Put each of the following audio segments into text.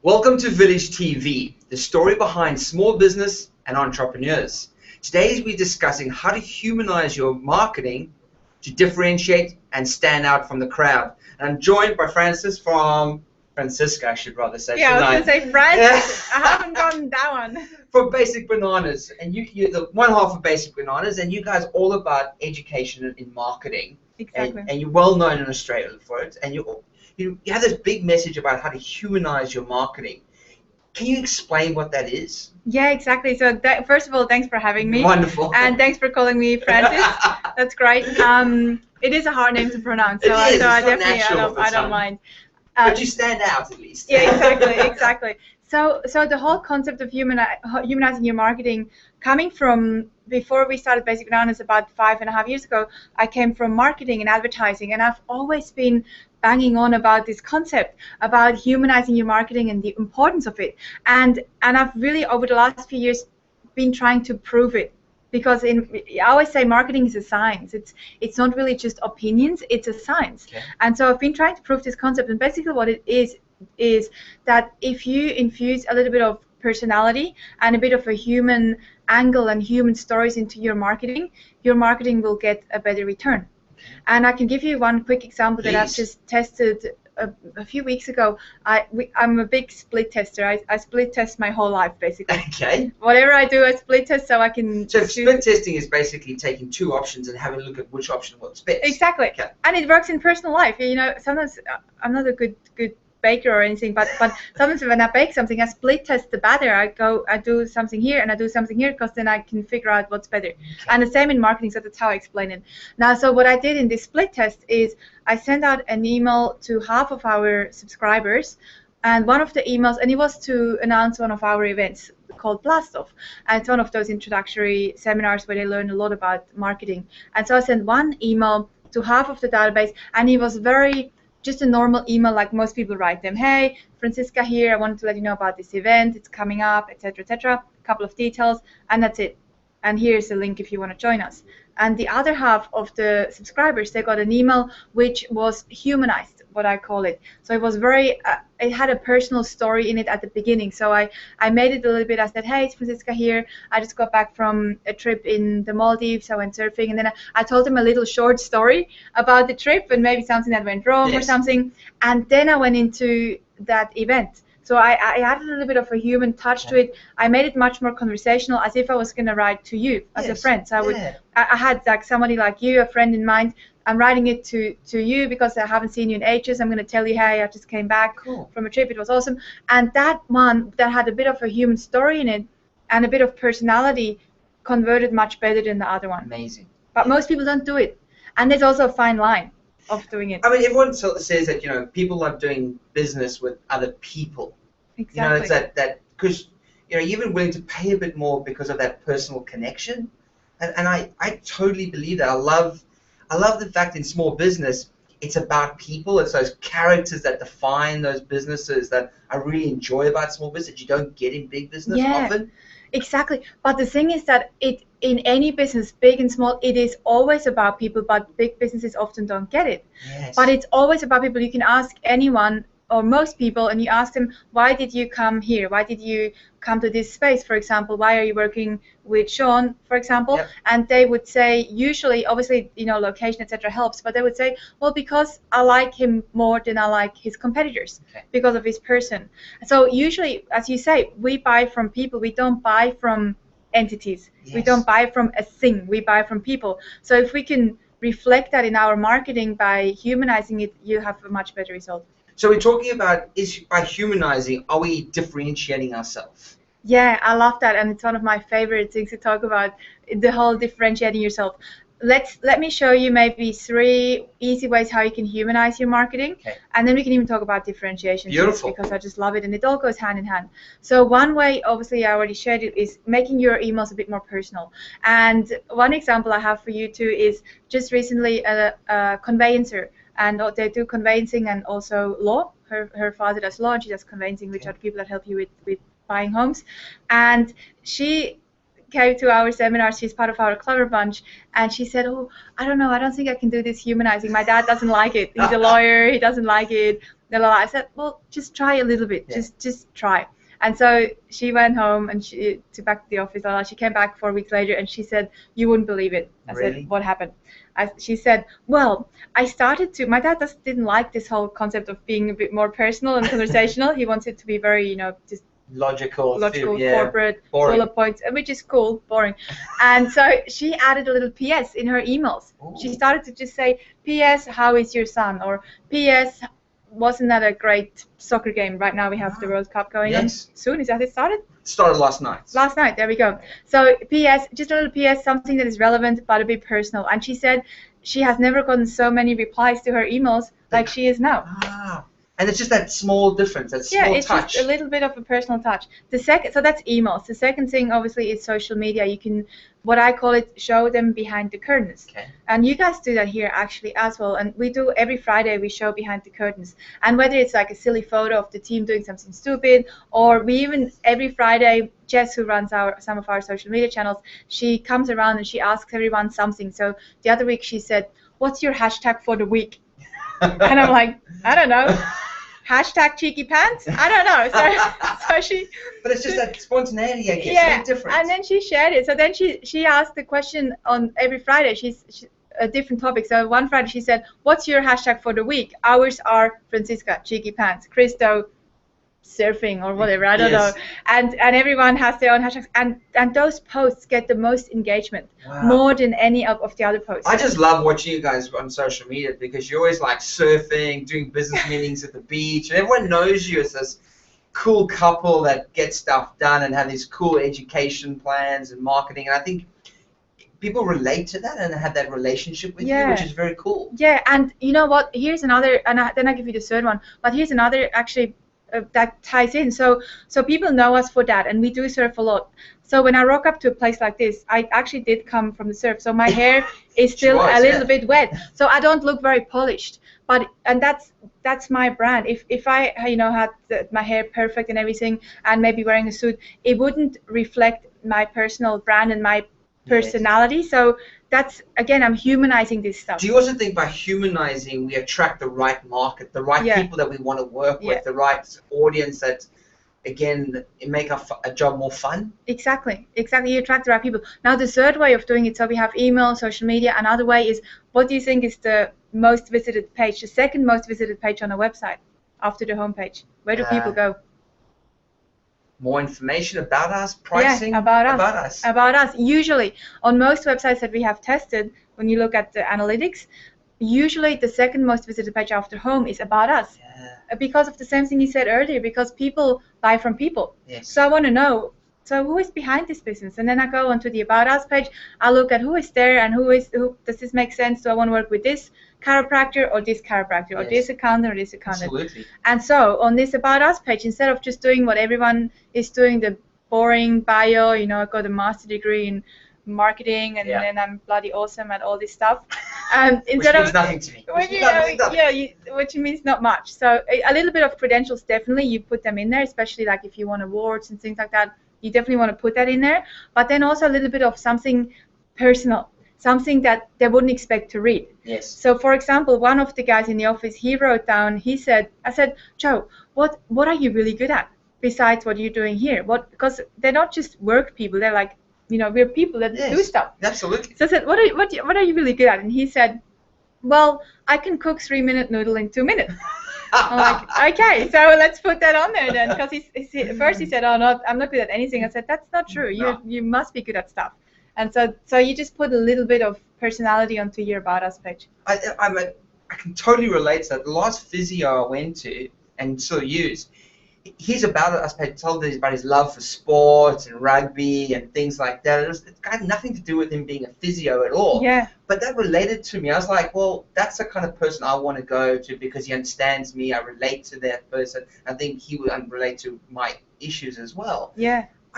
Welcome to Village TV, the story behind small business and entrepreneurs. Today we're discussing how to humanize your marketing to differentiate and stand out from the crowd. And I'm joined by Franziska, I should rather say. Yeah, I was going to say Francis. Yeah. I haven't gotten that one. For Basic Bananas, and you're the one half of Basic Bananas, and you guys are all about education in marketing. Exactly. And you're well known in Australia for it, and you have this big message about how to humanize your marketing. Can you explain what that is? Yeah, exactly. So first of all, thanks for having me. Wonderful. And thanks for calling me Francis. That's great. It is a hard name to pronounce, so I don't mind. But you stand out at least. Yeah, exactly. So the whole concept of humanizing your marketing, coming from before we started Basic Bananas about 5.5 years ago, I came from marketing and advertising, and I've always been banging on about this concept about humanizing your marketing and the importance of it. And I've really, over the last few years, been trying to prove it. Because I always say marketing is a science. It's not really just opinions, it's a science. Okay. And so I've been trying to prove this concept, and basically what it is that if you infuse a little bit of personality and a bit of a human angle and human stories into your marketing will get a better return. And I can give you one quick example. Please. That I've just tested a few weeks ago. I'm a big split tester. I split test my whole life, basically. Okay. Whatever I do, I split test so I can. So split testing is basically taking two options and having a look at which option works best. Exactly. Okay. And it works in personal life. You know, sometimes I'm not a good baker or anything, but sometimes when I bake something, I split test the batter. I do something here and I do something here, because then I can figure out what's better. Okay. And the same in marketing, so that's how I explain it. Now, so what I did in this split test is I sent out an email to half of our subscribers, and one of the emails, and it was to announce one of our events called Blast Off, and it's one of those introductory seminars where they learn a lot about marketing. And so I sent one email to half of the database, and it was just a normal email like most people write them. Hey, Franziska here, I wanted to let you know about this event, it's coming up, etc., etc. A couple of details, and that's it. And here's the link if you want to join us. And the other half of the subscribers, they got an email which was humanized, what I call it. So it was it had a personal story in it at the beginning. So I made it a little bit. I said, hey, it's Franziska here. I just got back from a trip in the Maldives. I went surfing. And then I told them a little short story about the trip and maybe something that went wrong. Yes. Or something. And then I went into that event. So I added a little bit of a human touch to it. I made it much more conversational, as if I was going to write to you as a friend. So I had like somebody like you, a friend in mind. I'm writing it to you because I haven't seen you in ages. I'm going to tell you, hey, I just came back from a trip. It was awesome. And that one that had a bit of a human story in it and a bit of personality converted much better than the other one. Amazing. But most people don't do it. And there's also a fine line of doing it. I mean, everyone says that, people love doing business with other people. Exactly. It's that because, you're even willing to pay a bit more because of that personal connection. And I totally believe that. I love the fact in small business, it's about people. It's those characters that define those businesses that I really enjoy about small business. You don't get in big business often. Exactly. But the thing is that in any business, big and small, it is always about people, but big businesses often don't get it. Yes. But it's always about people. You can ask anyone or most people and you ask them, why did you come here? Why did you come to this space, for example? Why are you working with Sean, for example? Yep. And they would say, usually, obviously, location, etc. helps, but they would say, well, because I like him more than I like his competitors, because of his person. So usually, as you say, we buy from people. We don't buy from entities. Yes. We don't buy from a thing. We buy from people. So if we can reflect that in our marketing by humanizing it, you have a much better result. So we're talking about, by humanizing, are we differentiating ourselves? Yeah, I love that, and it's one of my favorite things to talk about, the whole differentiating yourself. Let me show you maybe 3 easy ways how you can humanize your marketing, and then we can even talk about differentiation. Beautiful. Because I just love it, and it all goes hand in hand. So one way, obviously I already shared it, is making your emails a bit more personal. And one example I have for you too is just recently a conveyancer. And they do conveyancing and also law. Her father does law and she does conveyancing, which are people that help you with buying homes. And she came to our seminar. She's part of our Clever Bunch, and she said, "Oh, I don't know. I don't think I can do this humanizing. My dad doesn't like it. He's a lawyer. He doesn't like it." I said, "Well, just try a little bit. Yeah. Just try." And so she went home and back to the office. She came back 4 weeks later, and she said, "You wouldn't believe it." I Really? said, "What happened?" She said, "Well, I started to. My dad just didn't like this whole concept of being a bit more personal and conversational. He wants it to be very, just Logical, corporate, boring. bullet points, which is cool, boring." And so she added a little PS in her emails. Ooh. She started to just say, "PS, how is your son?" Or "PS, wasn't that a great soccer game? Right now we have the World Cup going on soon. Is that it started?" Started last night. Last night, there we go. So PS, just a little PS, something that is relevant but a bit personal. And she said she has never gotten so many replies to her emails like she is now. And it's just that small difference, that small it's touch. just a little bit of a personal touch. So that's emails. The second thing, obviously, is social media. You can, what I call it, show them behind the curtains. Okay. And you guys do that here actually as well. And we do every Friday, we show behind the curtains. And whether it's like a silly photo of the team doing something stupid, or we even every Friday, Jess, who runs some of our social media channels, she comes around and she asks everyone something. So the other week she said, "What's your hashtag for the week?" And I'm like, "I don't know. Hashtag cheeky pants?" I don't know. So she. But it's just that spontaneity, I guess. Yeah. It's different. And then she shared it. So then she asked the question on every Friday. She's a different topic. So one Friday she said, "What's your hashtag for the week?" Ours are Franziska, cheeky pants, Christo, surfing or whatever. I don't know. And everyone has their own hashtags. And those posts get the most engagement, more than any of the other posts. I just love watching you guys on social media because you're always like surfing, doing business meetings at the beach, and everyone knows you as this cool couple that gets stuff done and have these cool education plans and marketing. And I think people relate to that and have that relationship with you, which is very cool. Yeah, and you know what? Here's another, and then I give you the third one. But here's another actually. That ties in. So people know us for that, and we do surf a lot. So when I rock up to a place like this, I actually did come from the surf, so my hair is still a little bit wet, so I don't look very polished. And that's my brand. If I had my hair perfect and everything, and maybe wearing a suit, it wouldn't reflect my personal brand and my personality. So that's, again, I'm humanizing this stuff. Do you also think by humanizing we attract the right market, the right people that we want to work with, the right audience that, again, make a job more fun? Exactly. You attract the right people. Now the third way of doing it, so we have email, social media. Another way is, what do you think is the most visited page, the second most visited page on a website after the homepage? Where do people go? More information about us, pricing, about us. Usually, on most websites that we have tested, when you look at the analytics, usually the second most visited page after home is about us. Because of the same thing you said earlier, because people buy from people. So I want to know, so who is behind this business? And then I go onto the About Us page, I look at who is there and who does this make sense? Do I want to work with this chiropractor or this chiropractor or this accountant or this accountant? Absolutely. And so on this About Us page, instead of just doing what everyone is doing, the boring bio, I got a master degree in marketing and then I'm bloody awesome at all this stuff. Which means nothing to me. Which means not much. So a little bit of credentials, definitely, you put them in there, especially like if you want awards and things like that. You definitely want to put that in there. But then also a little bit of something personal, something that they wouldn't expect to read. So for example, one of the guys in the office, he wrote down, I said, "Joe, what are you really good at besides what you're doing here?" Because they're not just work people, they're like, we're people that do stuff. Absolutely. So I said, what are you really good at? And he said, "Well, I can cook 3-minute noodle in 2 minutes." I'm like, okay, so let's put that on there then, because first he said, "Oh, no, I'm not good at anything." I said, "That's not true. You must be good at stuff." And so you just put a little bit of personality onto your About Us page. I can totally relate to that. The last physio I went to and still use, his About Us page told us about his love for sports and rugby and things like that. It had nothing to do with him being a physio at all. But that related to me. I was like, well, that's the kind of person I want to go to because he understands me. I relate to that person. I think he would relate to my issues as well.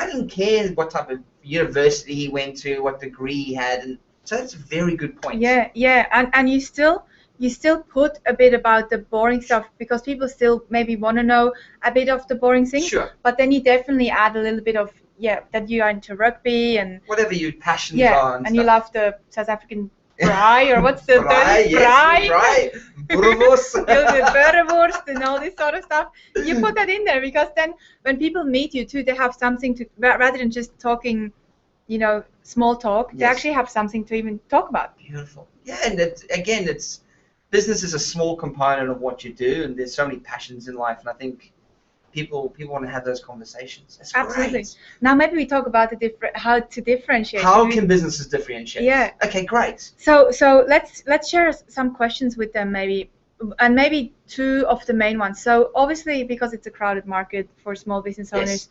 I didn't care what type of university he went to, what degree he had, and so that's a very good point. And you still put a bit about the boring stuff because people still maybe want to know a bit of the boring things. But then you definitely add a little bit of that you are into rugby and whatever your passions are. And you love the South African braai, or what's the braai? Yes, boerewors. The boerewors and all this sort of stuff. You put that in there, because then when people meet you too, they have something to, rather than just talking, small talk. They actually have something to even talk about. Beautiful. Yeah, and it's business is a small component of what you do, and there's so many passions in life, and I think people want to have those conversations. That's Absolutely. Great. Now maybe we talk about how to differentiate. How can businesses differentiate? Yeah. Okay, great. So let's share some questions with them maybe, and maybe two of the main ones. So obviously, because it's a crowded market for small business owners,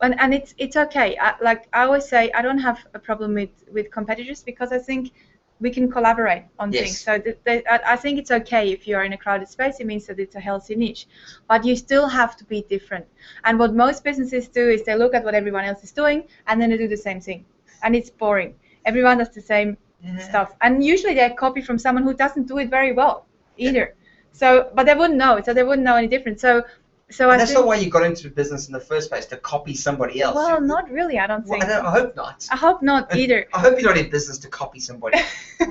and it's okay. I always say, I don't have a problem with competitors, because I think we can collaborate on things. So I think it's okay if you are in a crowded space. It means that it's a healthy niche, but you still have to be different. And what most businesses do is they look at what everyone else is doing, and then they do the same thing, and it's boring. Everyone does the same stuff, and usually they copy from someone who doesn't do it very well either. So, but they wouldn't know it, so they wouldn't know any different. So that's not why you got into business in the first place, to copy somebody else. Well, not really, I don't think. I hope not. I hope not either. I hope you're not in business to copy somebody.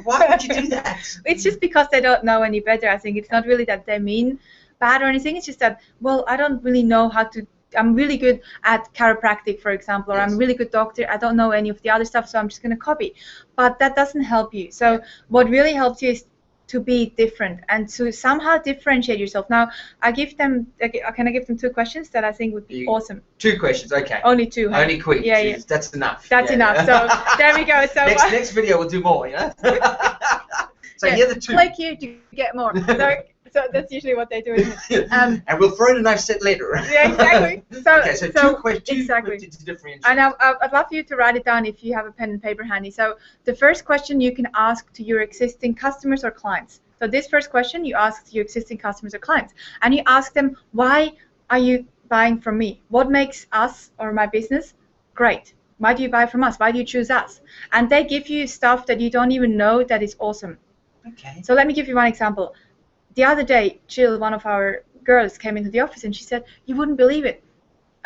Why would you do that? It's just because they don't know any better. I think it's not really that they mean bad or anything. It's just that, well, I don't really know how to. I'm really good at chiropractic, for example, or I'm a really good doctor. I don't know any of the other stuff, so I'm just going to copy. But that doesn't help you. So what really helps you is to be different and to somehow differentiate yourself. Now, can I give them 2 questions that I think would be awesome? 2 questions, okay. Only 2. Huh? Only quick. Yeah, yeah. That's enough. That's enough. So there we go. So next video we'll do more, So here are the 2. Click here to get more. So that's usually what they do, isn't it? And we'll throw in a knife set later. Yeah, exactly. So 2 questions exactly. to differentiate. And I'd love you to write it down if you have a pen and paper handy. So the first question you can ask to your existing customers or clients. So this first question you ask to your existing customers or clients, and you ask them, why are you buying from me? What makes us or my business great? Why do you buy from us? Why do you choose us? And they give you stuff that you don't even know that is awesome. Okay. So let me give you one example. The other day, Jill, one of our girls, came into the office and she said, you wouldn't believe it.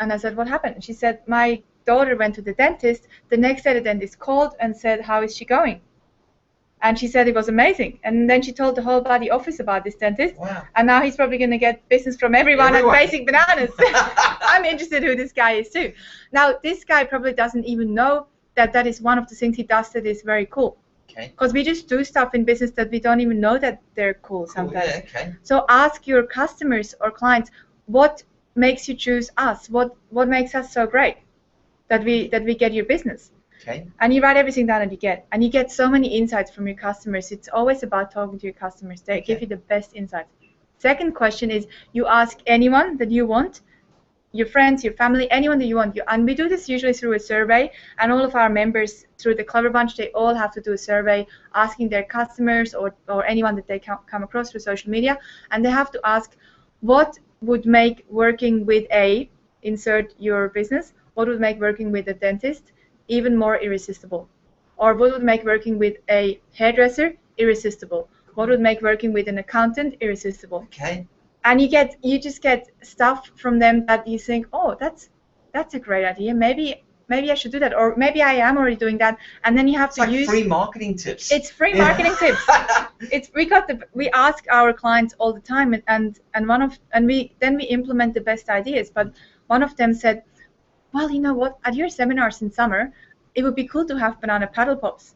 And I said, what happened? And she said, my daughter went to the dentist. The next day the dentist called and said, how is she going? And she said it was amazing. And then she told the whole bloody office about this dentist. Wow. And now he's probably going to get business from everyone at Basic Bananas. I'm interested who this guy is too. Now, this guy probably doesn't even know that that is one of the things he does that is very cool. Okay. Because we just do stuff in business that we don't even know that they're cool sometimes. Yeah, okay. So ask your customers or clients, what makes you choose us? What makes us so great that we get your business? Okay. And you write everything down and you get so many insights from your customers. It's always about talking to your customers. They give you the best insights. Second question is, you ask anyone that you want, your friends, your family, anyone that you want. And we do this usually through a survey, and all of our members through the Clever Bunch, they all have to do a survey asking their customers or anyone that they come across through social media, and they have to ask, what would make working with insert your business, what would make working with a dentist even more irresistible? Or what would make working with a hairdresser irresistible? What would make working with an accountant irresistible? Okay. And you just get stuff from them that you think, oh, that's a great idea. Maybe I should do that, or maybe I am already doing that. And then you have to use free marketing tips. It's free marketing tips. We ask our clients all the time, and we implement the best ideas. But one of them said, well, you know what? At your seminars in summer, it would be cool to have banana paddle pops.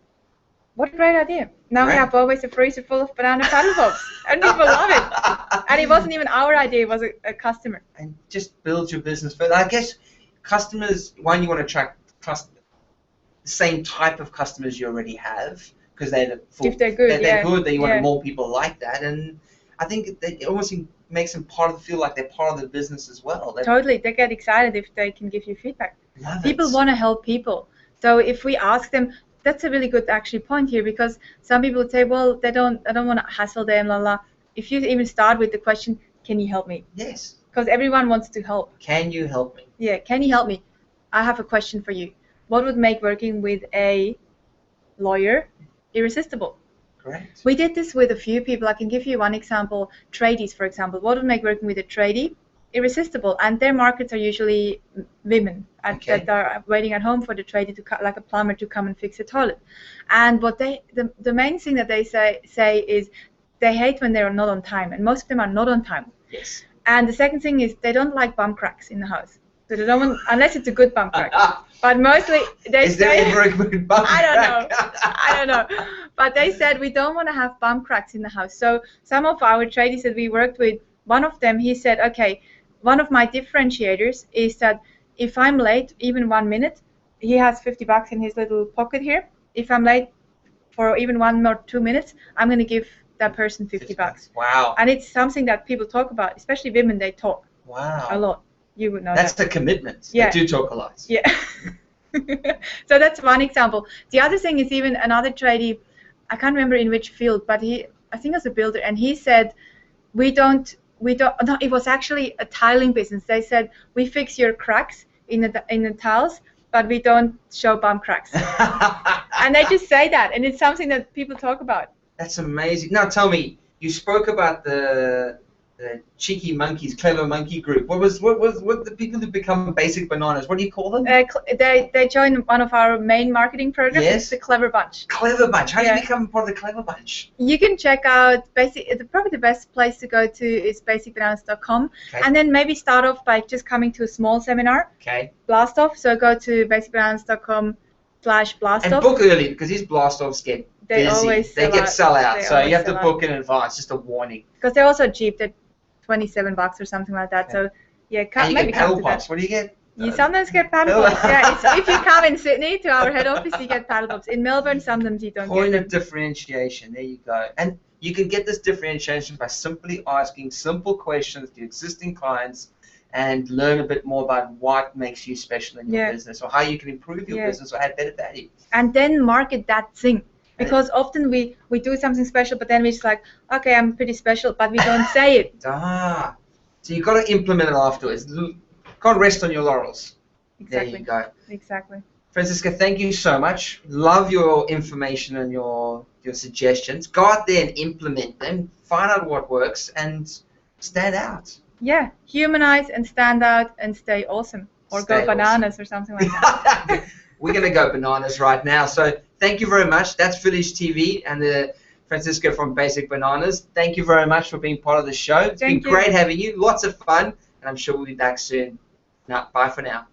What a great idea. Now we have always a freezer full of banana paddle pops. And people love it. And it wasn't even our idea, it was a customer. And just build your business further. I guess customers, one, you want to attract the same type of customers you already have, because they're good, then you want more people like that. And I think it almost makes them feel like they're part of the business as well. Totally. They get excited if they can give you feedback. People want to help people. So if we ask them, that's a really good actually point here, because some people would say, well, I don't want to hassle them, If you even start with the question, can you help me? Yes. Because everyone wants to help. Can you help me? Yeah, can you help me? I have a question for you. What would make working with a lawyer irresistible? Great. We did this with a few people. I can give you one example. Tradies, for example. What would make working with a tradie irresistible, and their markets are usually women that are waiting at home for the tradie to like a plumber to come and fix a toilet. And what the main thing that they say is they hate when they are not on time, and most of them are not on time. Yes. And the second thing is they don't like bum cracks in the house. So they don't want, unless it's a good bum crack. But mostly they Is there ever a good bum crack? I don't know. But they said we don't want to have bum cracks in the house. So some of our tradies that we worked with, one of them, he said, okay, one of my differentiators is that if I'm late even 1 minute, he has $50 in his little pocket here. If I'm late for even 1 or 2 minutes, I'm going to give that person $50. Wow. And it's something that people talk about, especially women, they talk a lot. You would know that's that. the commitment. Yeah. They do talk a lot. Yeah. So that's one example. The other thing is even another tradie, I can't remember in which field, but I think it was a builder, and he said, we don't, no, it was actually a tiling business. They said, we fix your cracks in the tiles, but we don't show bum cracks. And they just say that, and it's something that people talk about. That's amazing. Now tell me, you spoke about the cheeky monkeys, clever monkey group. What the people who become basic bananas? What do you call them? They join one of our main marketing programs. Yes. It's the Clever Bunch. Clever Bunch. How do you become part of the Clever Bunch? You can check out probably the best place to go to is basicbananas.com, and then maybe start off by just coming to a small seminar. Okay. Blast off. So go to basicbananas.com/blast off. And book early because these blast offs get busy. They get sell out. So you have to book in advance. Just a warning. Because they're also cheap. They're $27 or something like that. So yeah, maybe paddle pops. What do you get? You sometimes get paddle pops. Yeah, if you come in Sydney to our head office, you get paddle pops. In Melbourne, sometimes you don't get them. Point of differentiation. There you go. And you can get this differentiation by simply asking simple questions to existing clients and learn a bit more about what makes you special in your business, or how you can improve your business or add better value. And then market that thing. Because often we do something special, but then we're just like, okay, I'm pretty special, but we don't say it. So you've got to implement it afterwards. Can't rest on your laurels. Exactly. There you go. Exactly. Franziska, thank you so much. Love your information and your suggestions. Go out there and implement them. Find out what works and stand out. Yeah. Humanize and stand out and stay awesome. Or go bananas or something like that. We're going to go bananas right now. So thank you very much. That's VillageTV and Franziska from Basic Bananas. Thank you very much for being part of the show. It's been great having you. Lots of fun. And I'm sure we'll be back soon. Now, bye for now.